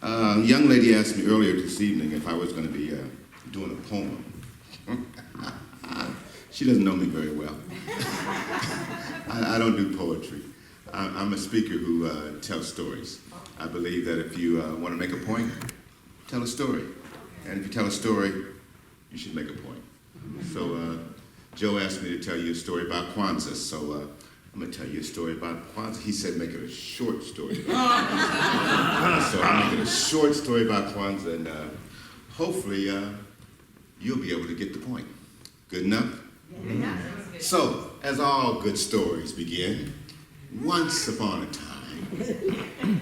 A young lady asked me earlier this evening if I was going to be doing a poem. She doesn't know me very well. I don't do poetry. I'm a speaker who tells stories. I believe that if you want to make a point, tell a story. And if you tell a story, you should make a point. So Joe asked me to tell you a story about Kawanzaa, so I'm going to tell you a story about Kawanzaa. He said make it a short story. So I'm making a short story about Kawanzaa, and hopefully you'll be able to get the point. Good enough? Yeah. So, as all good stories begin, once upon a time,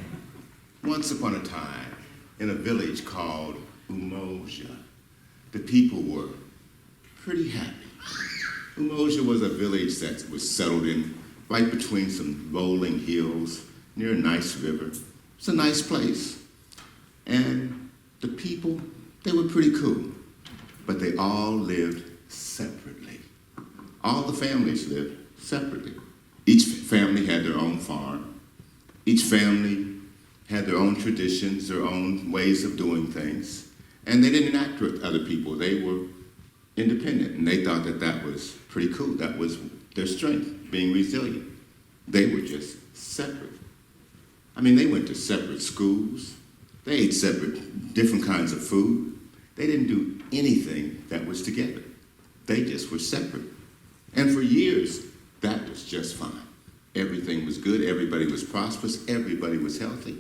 in a village called Umoja, the people were pretty happy. Umoja was a village that was settled in right between some rolling hills near a nice river. It's a nice place. And the people, they were pretty cool, but they all lived separately. All the families lived separately. Each family had their own farm. Each family had their own traditions, their own ways of doing things. And they didn't interact with other people. They were independent, and they thought that that was pretty cool. That was their strength, being resilient. They were just separate. I mean, they went to separate schools. They ate separate, different kinds of food. They didn't do anything that was together. They just were separate. And for years, that was just fine. Everything was good, everybody was prosperous, everybody was healthy.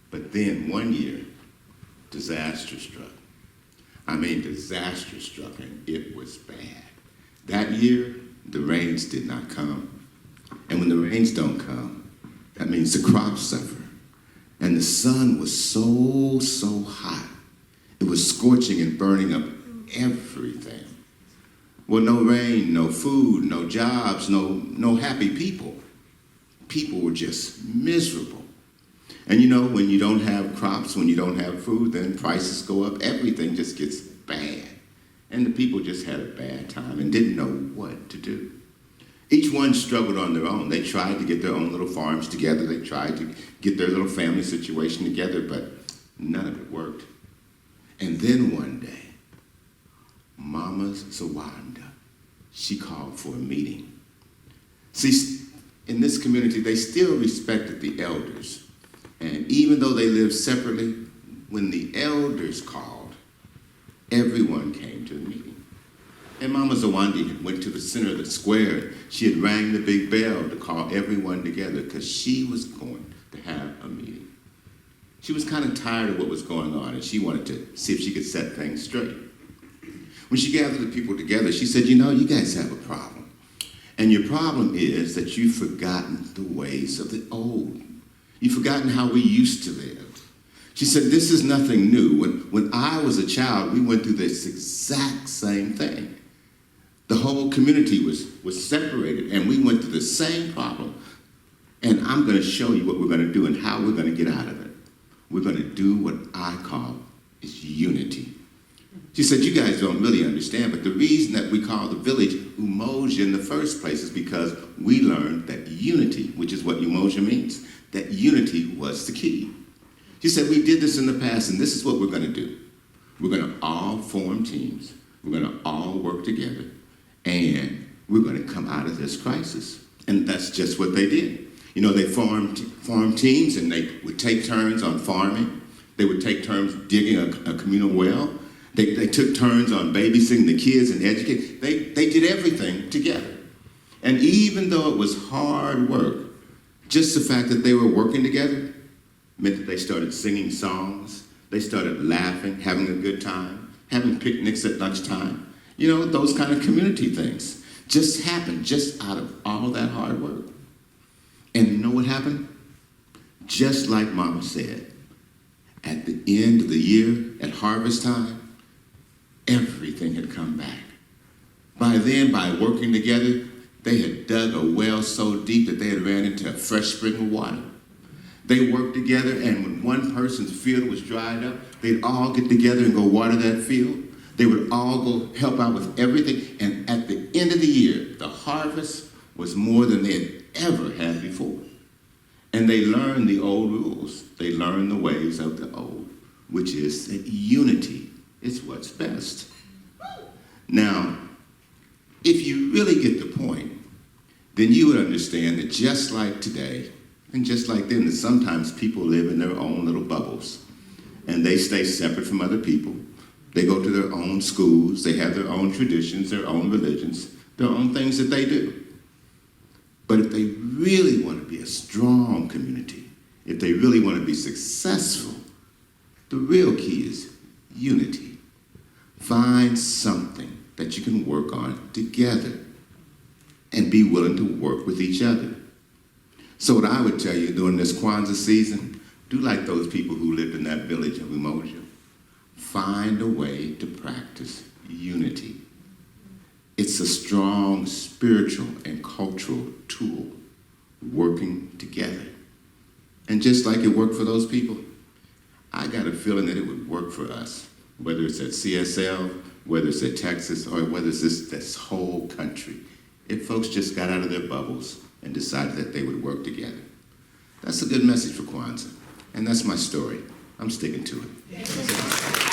But then one year, disaster struck. I mean, disaster struck, and it was bad. That year, the rains did not come. And when the rains don't come, that means the crops suffer. And the sun was so hot. It was scorching and burning up everything. Well, no rain, no food, no jobs, no happy people. People were just miserable. And you know, when you don't have crops, when you don't have food, then prices go up. Everything just gets bad. And the people just had a bad time and didn't know what to do. Each one struggled on their own. They tried to get their own little farms together. They tried to get their little family situation together, but none of it worked. And then one day, Mama Zawanda, she called for a meeting. See, in this community, they still respected the elders. And even though they lived separately, when the elders called, everyone came to the meeting. And Mama Zawandi went to the center of the square. She had rang the big bell to call everyone together because she was going to have a meeting. She was kind of tired of what was going on, and she wanted to see if she could set things straight. When she gathered the people together, she said, you know, you guys have a problem. And your problem is that you've forgotten the ways of the old. You've forgotten how we used to live. She said, this is nothing new. When I was a child, we went through this exact same thing. The whole community was separated, and we went through the same problem. And I'm going to show you what we're going to do and how we're going to get out of it. We're going to do what I call is unity. She said, you guys don't really understand, but the reason that we call the village Umoja in the first place is because we learned that unity, which is what Umoja means, that unity was the key. She said, we did this in the past, and this is what we're going to do. We're going to all form teams. We're going to all work together, and we're going to come out of this crisis. And that's just what they did. You know, they formed teams, and they would take turns on farming. They would take turns digging a communal well. They took turns on babysitting the kids and educating. They did everything together. And even though it was hard work, just the fact that they were working together meant that they started singing songs. They started laughing, having a good time, having picnics at lunchtime. You know, those kind of community things just happened just out of all that hard work. And you know what happened? Just like Mama said, at the end of the year, at harvest time, everything had come back. By then, by working together, they had dug a well so deep that they had ran into a fresh spring of water. They worked together, and when one person's field was dried up, they'd all get together and go water that field. They would all go help out with everything, and at the end of the year, the harvest was more than they had ever had before. And they learned the old rules. They learned the ways of the old. which is that unity is what's best. Now, if you really get the point, then you would understand that just like today, and just like then, that sometimes people live in their own little bubbles, and they stay separate from other people. They go to their own schools, they have their own traditions, their own religions, their own things that they do. But if they really want to be a strong community, if they really want to be successful, the real key is unity. Find something that you can work on together and be willing to work with each other. So what I would tell you during this Kawanzaa season, do like those people who lived in that village of Umoja. Find a way to practice unity. It's a strong spiritual and cultural tool, working together. And just like it worked for those people, I got a feeling that it would work for us, whether it's at CSL, whether it's at Texas, or whether it's this whole country. If folks just got out of their bubbles and decided that they would work together. That's a good message for Kawanzaa, and that's my story. I'm sticking to it.